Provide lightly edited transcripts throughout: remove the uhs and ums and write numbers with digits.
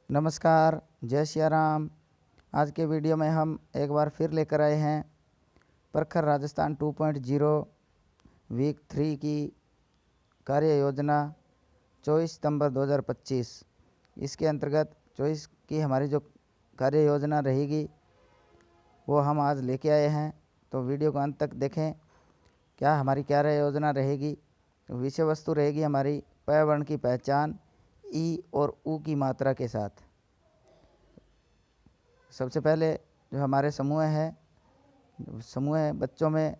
नमस्कार, जय सिया राम। आज के वीडियो में हम एक बार फिर लेकर आए हैं प्रखर राजस्थान 2.0 वीक 3 की कार्य योजना 24 सितंबर 2025। इसके अंतर्गत 24 की हमारी जो कार्य योजना रहेगी वो हम आज लेके आए हैं, तो वीडियो को अंत तक देखें। क्या हमारी कार्य योजना रहेगी? तो विषय वस्तु रहेगी हमारी प वर्ण की पहचान ई और ऊ की मात्रा के साथ। सबसे पहले जो हमारे समूह है बच्चों में,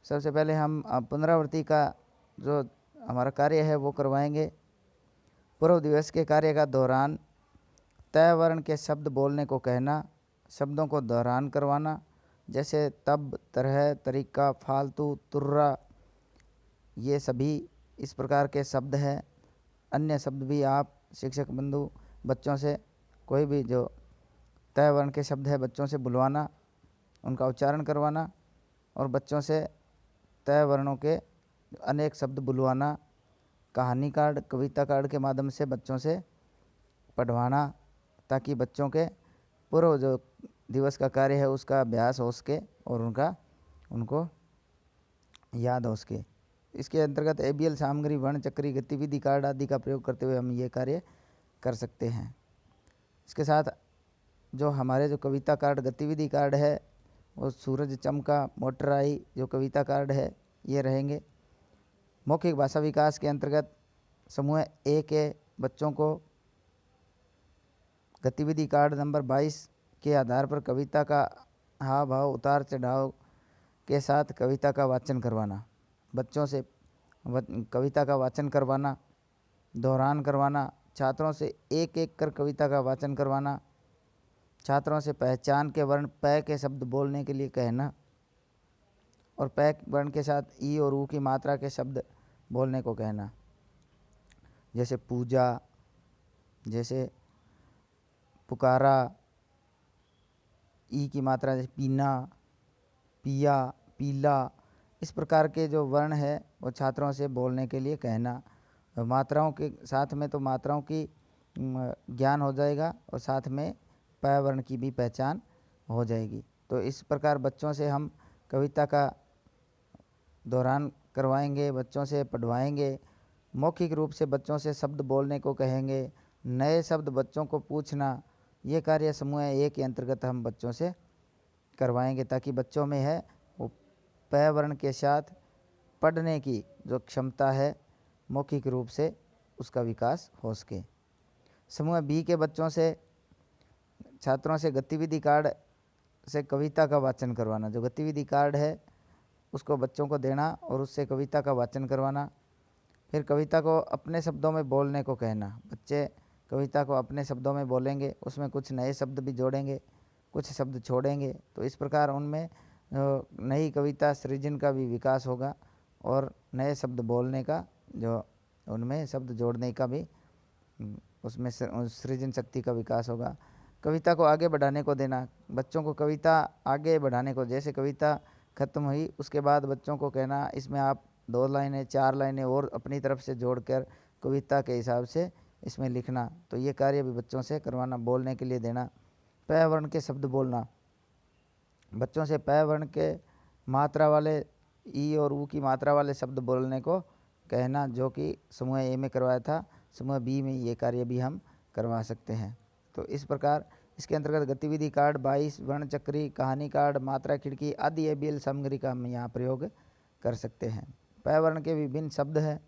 सबसे पहले हम पुनरावृत्ति का जो हमारा कार्य है वो करवाएंगे। पूर्व दिवस के कार्य का दोहरान, तय वर्ण के शब्द बोलने को कहना, शब्दों को दोहरान करवाना, जैसे तब, तरह, तरीका, फालतू, तुर्रा, ये सभी इस प्रकार के शब्द हैं। अन्य शब्द भी आप शिक्षक बंधु बच्चों से कोई भी जो तय वर्ण के शब्द है बच्चों से बुलवाना, उनका उच्चारण करवाना और बच्चों से तय वर्णों के अनेक शब्द बुलवाना। कहानी कार्ड, कविता कार्ड के माध्यम से बच्चों से पढ़वाना, ताकि बच्चों के पूर्व जो दिवस का कार्य है उसका अभ्यास हो सके और उनको याद हो सके। इसके अंतर्गत ABL सामग्री, वर्ण चक्री, गतिविधि कार्ड आदि का प्रयोग करते हुए हम ये कार्य कर सकते हैं। इसके साथ जो हमारे जो कविता कार्ड, गतिविधि कार्ड है वो सूरज चमका, मोटर आई जो कविता कार्ड है ये रहेंगे। मौखिक भाषा विकास के अंतर्गत समूह A के बच्चों को गतिविधि कार्ड नंबर 22 के आधार पर कविता का हाव भाव, उतार चढ़ाव के साथ कविता का वाचन करवाना, बच्चों से कविता का वाचन करवाना, दोहरान करवाना, छात्रों से एक एक कर कविता का वाचन करवाना, छात्रों से पहचान के वर्ण प के शब्द बोलने के लिए कहना और प वर्ण के साथ ई और ऊ की मात्रा के शब्द बोलने को कहना, जैसे पूजा, जैसे पुकारा, ई की मात्रा जैसे पीना, पिया, पीला। इस प्रकार के जो वर्ण है वो छात्रों से बोलने के लिए कहना। मात्राओं के साथ में तो मात्राओं की ज्ञान हो जाएगा और साथ में प वर्ण की भी पहचान हो जाएगी। तो इस प्रकार बच्चों से हम कविता का दोहरान करवाएंगे, बच्चों से पढ़वाएंगे। मौखिक रूप से बच्चों से शब्द बोलने को कहेंगे, नए शब्द बच्चों को पूछना। ये कार्य समूह A के अंतर्गत हम बच्चों से करवाएंगे, ताकि बच्चों में है वो प वर्ण के साथ पढ़ने की जो क्षमता है मौखिक रूप से उसका विकास हो सके। समूह B के बच्चों से, छात्रों से गतिविधि कार्ड से कविता का वाचन करवाना। जो गतिविधि कार्ड है उसको बच्चों को देना और उससे कविता का वाचन करवाना। फिर कविता को अपने शब्दों में बोलने को कहना। बच्चे कविता को अपने शब्दों में बोलेंगे, उसमें कुछ नए शब्द भी जोड़ेंगे, कुछ शब्द छोड़ेंगे। तो इस प्रकार उनमें नई कविता सृजन का भी विकास होगा और नए शब्द बोलने का जो उनमें शब्द जोड़ने का भी उसमें सृजन शक्ति का विकास होगा। कविता को आगे बढ़ाने को देना, बच्चों को कविता आगे बढ़ाने को, जैसे कविता ख़त्म हुई उसके बाद बच्चों को कहना इसमें आप 2 लाइनें 4 लाइनें और अपनी तरफ से जोड़कर कविता के हिसाब से इसमें लिखना। तो ये कार्य भी बच्चों से करवाना, बोलने के लिए देना। प वर्ण के शब्द बोलना, बच्चों से प वर्ण के मात्रा वाले ई और ऊ की मात्रा वाले शब्द बोलने को कहना, जो कि समूह A में करवाया था। समूह B में ये कार्य भी हम करवा सकते हैं। तो इस प्रकार इसके अंतर्गत गतिविधि कार्ड 22, वर्ण चक्री, कहानी कार्ड, मात्रा खिड़की आदि ABL सामग्री का हम यहाँ प्रयोग कर सकते हैं। प वर्ण के विभिन्न शब्द हैं,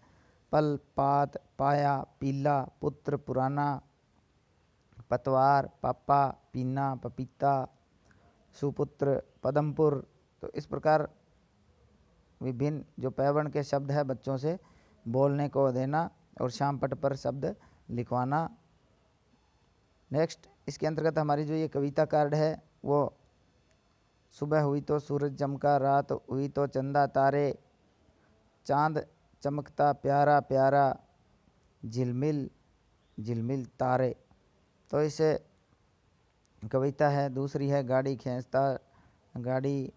पल, पात, पाया, पीला, पुत्र, पुराना, पतवार, पापा, पीना, पपीता, सुपुत्र, पदमपुर। तो इस प्रकार विभिन्न जो प वर्ण के शब्द है बच्चों से बोलने को देना और शाम पट पर शब्द लिखवाना। नेक्स्ट इसके अंतर्गत हमारी जो ये कविता कार्ड है वो सुबह हुई तो सूरज चमका, रात हुई तो चंदा तारे, चांद चमकता प्यारा प्यारा, झिलमिल झिलमिल तारे। तो इसे कविता है। दूसरी है गाड़ी खींचता, गाड़ी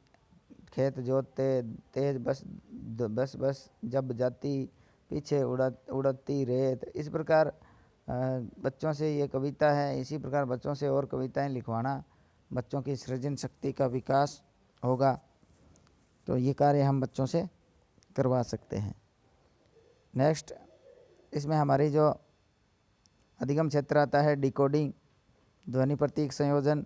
खेत जोतते, तेज बस बस बस जब जाती, पीछे उड़ती रेत। इस प्रकार बच्चों से ये कविता है, इसी प्रकार बच्चों से और कविताएं लिखवाना बच्चों की सृजन शक्ति का विकास होगा। तो ये कार्य हम बच्चों से करवा सकते हैं। नेक्स्ट, इसमें हमारी जो अधिगम क्षेत्र आता है डिकोडिंग, ध्वनि प्रतीक संयोजन।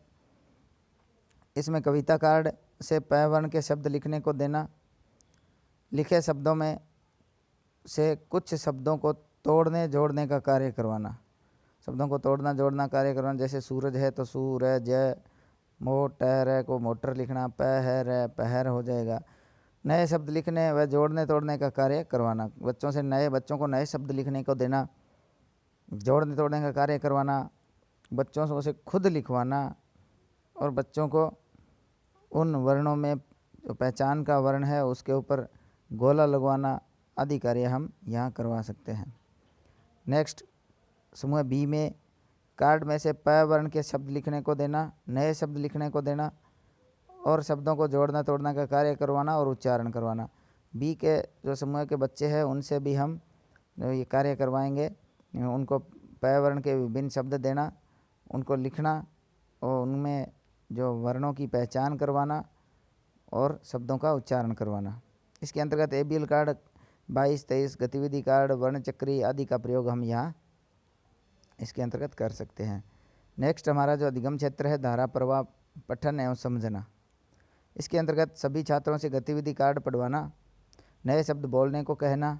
इसमें कविता कार्ड से प वर्ण के शब्द लिखने को देना, लिखे शब्दों में से कुछ शब्दों को तोड़ने जोड़ने का कार्य करवाना। शब्दों को तोड़ना जोड़ना कार्य करवाना, जैसे सूरज है तो सूरज, मोटर है को मोटर लिखना, पहर है पहर हो जाएगा। नए शब्द लिखने व जोड़ने तोड़ने का कार्य करवाना, बच्चों से बच्चों को नए शब्द लिखने को देना, जोड़ने तोड़ने का कार्य करवाना, बच्चों से खुद लिखवाना और बच्चों को उन वर्णों में जो पहचान का वर्ण है उसके ऊपर गोला लगवाना आदि कार्य हम यहाँ करवा सकते हैं। नेक्स्ट, समूह बी में कार्ड में से प वर्ण के शब्द लिखने को देना, नए शब्द लिखने को देना और शब्दों को जोड़ना तोड़ना का कार्य करवाना और उच्चारण करवाना। बी के जो समूह के बच्चे हैं उनसे भी हम ये कार्य करवाएंगे, उनको प वर्ण के विभिन्न शब्द देना, उनको लिखना और उनमें जो वर्णों की पहचान करवाना और शब्दों का उच्चारण करवाना। इसके अंतर्गत एबीएल कार्ड 22-23 गतिविधि कार्ड, वर्ण चक्री आदि का प्रयोग हम यहाँ इसके अंतर्गत कर सकते हैं। नेक्स्ट, हमारा जो अधिगम क्षेत्र है धारा प्रवाह पठन एवं समझना। इसके अंतर्गत सभी छात्रों से गतिविधि कार्ड पढ़वाना, नए शब्द बोलने को कहना,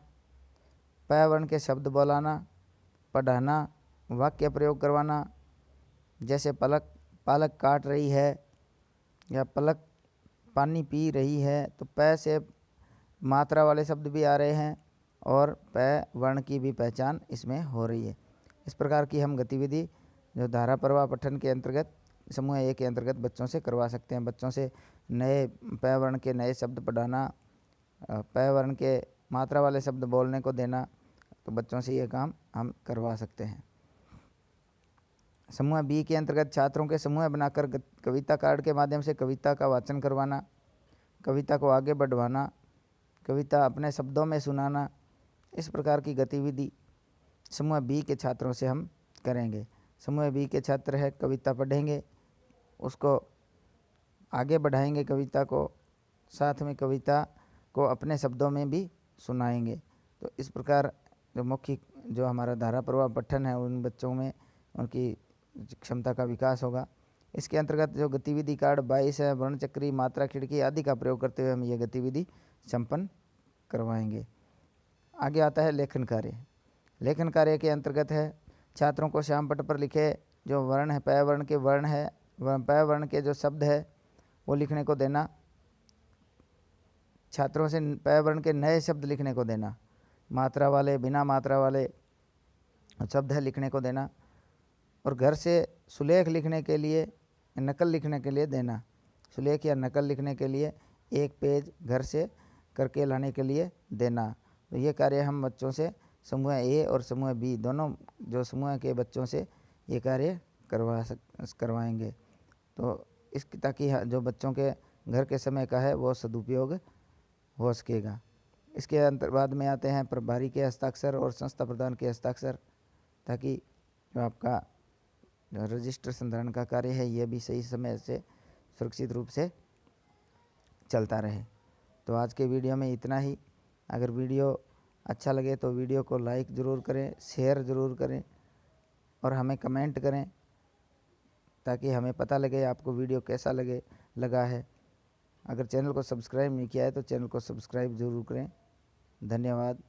प वर्ण के शब्द बोलाना, पढ़ाना, वाक्य प्रयोग करवाना, जैसे पलक पालक काट रही है या पलक पानी पी रही है, तो प से मात्रा वाले शब्द भी आ रहे हैं और प वर्ण की भी पहचान इसमें हो रही है। इस प्रकार की हम गतिविधि जो धारा प्रवाह पठन के अंतर्गत समूह ए के अंतर्गत बच्चों से करवा सकते हैं। बच्चों से नए प वर्ण के नए शब्द पढ़ाना, प वर्ण के मात्रा वाले शब्द बोलने को देना, तो बच्चों से ये काम हम करवा सकते हैं। समूह बी के अंतर्गत छात्रों के समूह बनाकर कविता कार्ड के माध्यम से कविता का वाचन करवाना, कविता को आगे बढ़वाना, कविता अपने शब्दों में सुनाना। इस प्रकार की गतिविधि समूह बी के छात्रों से हम करेंगे। समूह बी के छात्र है कविता पढ़ेंगे, उसको आगे बढ़ाएंगे कविता को, साथ में कविता को अपने शब्दों में भी सुनाएंगे। तो इस प्रकार जो मुख्य जो हमारा धारा प्रवाह पठन है उन बच्चों में उनकी क्षमता का विकास होगा। इसके अंतर्गत जो गतिविधि कार्ड 22 है, वर्ण चक्री, मात्रा, खिड़की आदि का प्रयोग करते हुए हम ये गतिविधि संपन्न करवाएंगे। आगे आता है लेखन कार्य। लेखन कार्य के अंतर्गत है छात्रों को श्याम पट पर लिखे जो वर्ण है, प वर्ण के वर्ण है, प वर्ण के जो शब्द है वो लिखने को देना, छात्रों से प वर्ण के नए शब्द लिखने को देना, मात्रा वाले बिना मात्रा वाले शब्द है लिखने को देना और घर से सुलेख लिखने के लिए नकल लिखने के लिए देना। सुलेख या नकल लिखने के लिए एक पेज घर से करके लाने के लिए देना। तो ये कार्य हम बच्चों से समूह ए और समूह बी दोनों जो समूह के बच्चों से ये कार्य करवाएंगे। तो इसकी ताकि जो बच्चों के घर के समय का है वो सदुपयोग हो सकेगा। इसके अंतर्वाद में आते हैं प्रभारी के हस्ताक्षर और संस्था प्रधान के हस्ताक्षर, ताकि जो आपका जो रजिस्टर संधारण का कार्य है ये भी सही समय से सुरक्षित रूप से चलता रहे। तो आज के वीडियो में इतना ही। अगर वीडियो अच्छा लगे तो वीडियो को लाइक ज़रूर करें, शेयर ज़रूर करें और हमें कमेंट करें, ताकि हमें पता लगे आपको वीडियो कैसा लगा है। अगर चैनल को सब्सक्राइब नहीं किया है तो चैनल को सब्सक्राइब ज़रूर करें। धन्यवाद।